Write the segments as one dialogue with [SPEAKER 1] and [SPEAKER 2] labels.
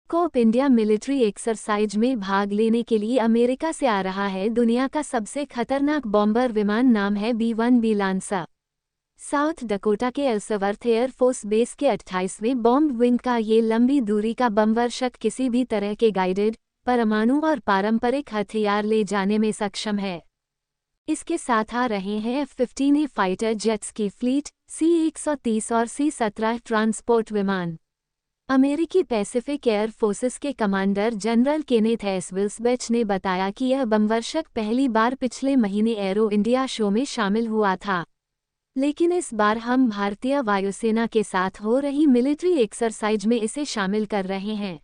[SPEAKER 1] Cope India military exercise में भाग लेने के लिए अमेरिका से आ रहा है दुनिया का सबसे खतरनाक बॉम्बर विमान। नाम है B-1B लांसा। साउथ डकोटा के एल्सवर्थ एयरफोर्स बेस के 28वें बॉम्ब विंग का ये लंबी दूरी का बमवर्षक किसी भी तरह के गाइडेड, परमाणु और पारंपरिक हथियार ले जाने में सक्षम है। इसके साथ आ रहे हैं F-15A फाइटर जेट्स की फ्लीट, C-130 और C-17 ट्रांसपोर्ट विमान। अमेरिकी पैसिफिक एयर फोर्सेस के कमांडर जनरल केनेथ एस विल्सबेच ने बताया कि यह बमवर्षक पहली बार पिछले महीने एरो इंडिया शो में शामिल हुआ था, लेकिन इस बार हम भारतीय वायुसेना के साथ हो रही मिलिट्री एक्सरसाइज में इसे शामिल कर रहे हैं।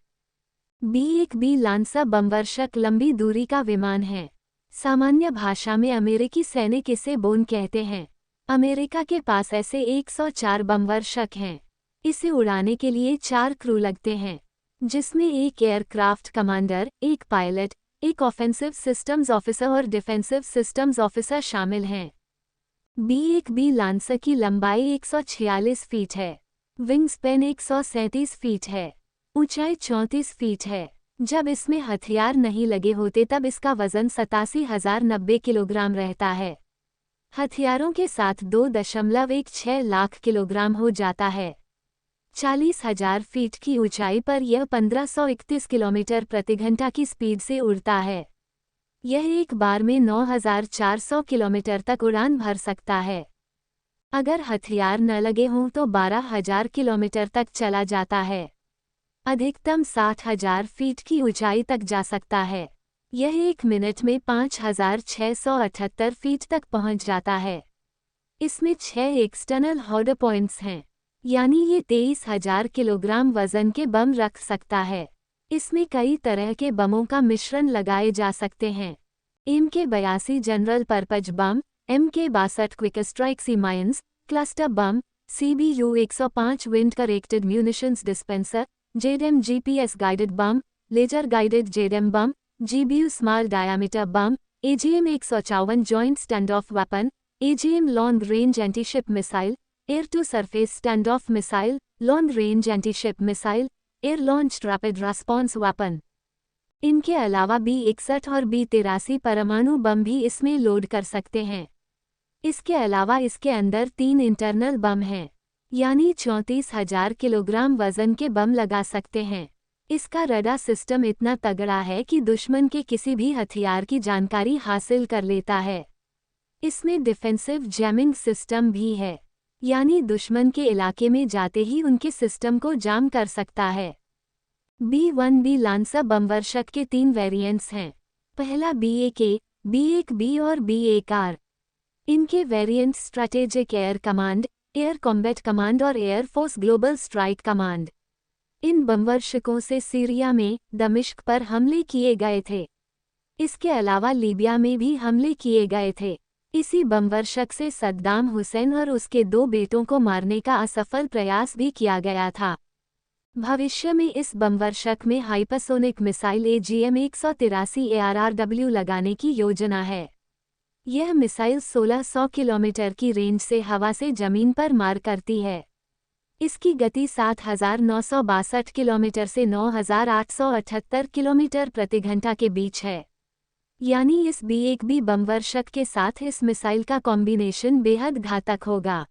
[SPEAKER 1] B-1B लांसा बमवर्षक लंबी दूरी का विमान है। सामान्य भाषा में अमेरिकी सैनिक इसे बोन कहते हैं। अमेरिका के पास ऐसे 104 बमवर्षक हैं। इसे उड़ाने के लिए 4 क्रू लगते हैं, जिसमें एक एयरक्राफ्ट कमांडर, एक पायलट, एक ऑफेंसिव सिस्टम्स ऑफिसर और डिफेंसिव सिस्टम्स ऑफिसर शामिल हैं। B-1B लांसा की लंबाई 146 फीट है, विंग स्पैन 137 फीट है, ऊंचाई 34 फीट है। जब इसमें हथियार नहीं लगे होते तब इसका वजन 87,090 किलोग्राम रहता है। हथियारों के साथ 2.16 लाख किलोग्राम हो जाता है। 40,000 फीट की ऊंचाई पर यह 1531 किलोमीटर प्रति घंटा की स्पीड से उड़ता है। यह एक बार में 9,400 किलोमीटर तक उड़ान भर सकता है। अगर हथियार न लगे हों तो 12,000 किलोमीटर तक चला जाता है। अधिकतम 60,000 फीट की ऊंचाई तक जा सकता है। यह 1 मिनट में 5,678 फीट तक पहुंच जाता है। इसमें 6 एक्सटर्नल हॉर्ड पॉइंट्स हैं, यानी ये 23,000 किलोग्राम वजन के बम रख सकता है। इसमें कई तरह के बमों का मिश्रण लगाए जा सकते हैं। MK-82 general purpose bomb, MK-62 quick strike sea mines, cluster bomb, CBU-105 wind corrected munitions dispenser, JDAM GPS guided bomb, laser guided JDAM bomb, GBU small diameter bomb, AGM-154 joint stand off weapon, AGM long range antiship missile, air to surface stand off missile, long range antiship missile, air launched rapid response weapon. इनके अलावा B-61 और B-83 परमाणु बम भी इसमें load कर सकते हैं। इसके अलावा इसके अंदर 3 इंटरनल बम हैं, यानी 34,000 किलोग्राम वजन के बम लगा सकते हैं। इसका रडार सिस्टम इतना तगड़ा है कि दुश्मन के किसी भी हथियार की जानकारी हासिल कर लेता है। इसमें डिफेंसिव जैमिंग सिस्टम भी है, यानी दुश्मन के इलाके में जाते ही उनके सिस्टम को जाम कर सकता है। B-1B लांसा बमवर्षक के 3 वेरिएंट्स हैं। पहला B-1A, B-1B और B-1R। इनके variants strategic air command, air combat command और एयरफोर्स ग्लोबल स्ट्राइक कमांड। इन बमवर्षकों से सीरिया में, दमिश्क पर हमले किए गए थे। इसके अलावा लीबिया में भी हमले किए गए थे। इसी बमवर्षक से सद्दाम हुसैन और उसके 2 बेटों को मारने का असफल प्रयास भी किया गया था। भविष्य में इस बमवर्षक में हाइपरसोनिक मिसाइल AGM-183 ARRW लगाने की योजना है। यह मिसाइल 1600 किलोमीटर की रेंज से हवा से जमीन पर मार करती है। इसकी गति 7,962 किलोमीटर से 9,878 किलोमीटर प्रति घंटा के बीच है। यानी इस B-1B बमवर्षक के साथ इस मिसाइल का कॉम्बिनेशन बेहद घातक होगा।